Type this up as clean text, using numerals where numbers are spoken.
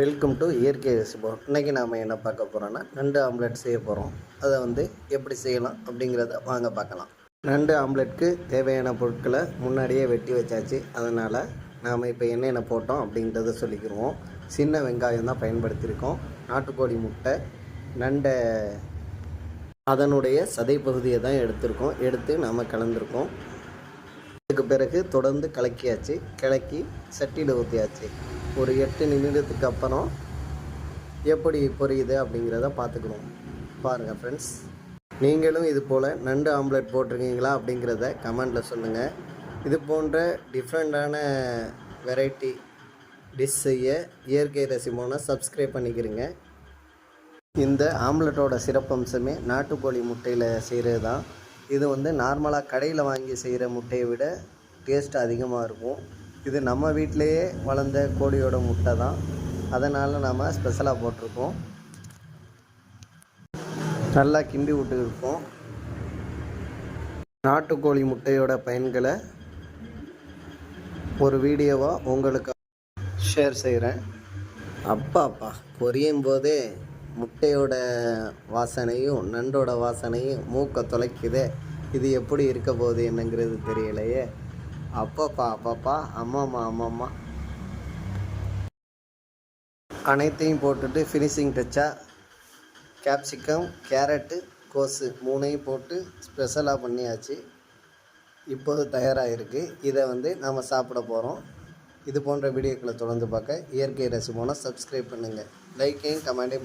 Welcome to இயற்கை ரெசிபோ. இன்றைக்கி நாம் என்ன பார்க்க போகிறோன்னா நண்டு ஆம்லெட் செய்ய போகிறோம். அதை எப்படி செய்யலாம் அப்படிங்கிறத வாங்க பார்க்கலாம். நண்டு ஆம்லெட்க்கு தேவையான பொருட்களை முன்னாடியே வெட்டி வச்சாச்சு. அதனால் நாம் இப்போ என்னென்ன போட்டோம் அப்படிங்கிறத சொல்லிக்கிடுவோம். சின்ன வெங்காயம் தான் பயன்படுத்தியிருக்கோம். நாட்டுக்கோழி முட்டை, நண்டை அதனுடைய சதை பகுதியை தான் எடுத்து நாம் கலந்துருக்கோம். அதுக்கு பிறகு தொடர்ந்து கிளக்கி சட்டியில் ஊற்றியாச்சு. ஒரு 8 நிமிடத்துக்கு அப்புறம் எப்படி பொரியுது அப்படிங்கிறத பார்த்துக்கணும். பாருங்கள் ஃப்ரெண்ட்ஸ், நீங்களும் இது போல் நண்டு ஆம்லெட் போட்டிருக்கீங்களா அப்படிங்கிறத கமெண்டில் சொல்லுங்கள். இது போன்ற டிஃப்ரெண்ட்டான வெரைட்டி டிஷ் செய்ய இயற்கை ரெசிபோனை சப்ஸ்கிரைப் பண்ணிக்கிறீங்க. இந்த ஆம்லெட்டோட சிறப்பம்சமே நாட்டுக்கோழி முட்டையில் செய்கிறது தான். இது நார்மலாக கடையில் வாங்கி செய்கிற முட்டையை விட டேஸ்ட் அதிகமாக இருக்கும். இது நம்ம வீட்டிலையே வளர்ந்த கோழியோட முட்டை தான். அதனால் நாம் ஸ்பெஷலாக போட்டிருக்கோம். நல்லா கிண்டி விட்டுருக்கோம். நாட்டுக்கோழி முட்டையோட பயன்களை ஒரு வீடியோவாக உங்களுக்கு ஷேர் செய்கிறேன். அப்பா பொரியும் போதே முட்டையோட வாசனையும் நண்டோட வாசனையும் மூக்கை தொலைக்குதே. இது எப்படி இருக்க போகுது என்னங்கிறது தெரியலையே. அப்பப்பா அம்மாம்மா அனைத்தையும் போட்டுட்டு ஃபினிஷிங் டச்சாக கேப்சிகம், கேரட்டு, கோஸு 3ஐயும் போட்டு ஸ்பெஷலாக பண்ணியாச்சு. இப்போது தயாராக இருக்குது. இதை நாம் சாப்பிட போகிறோம். இது போன்ற வீடியோக்களை தொடர்ந்து பார்க்க இயற்கை ரெசிபோனை சப்ஸ்கிரைப் பண்ணுங்கள். லைக்கையும் கமெண்டையும்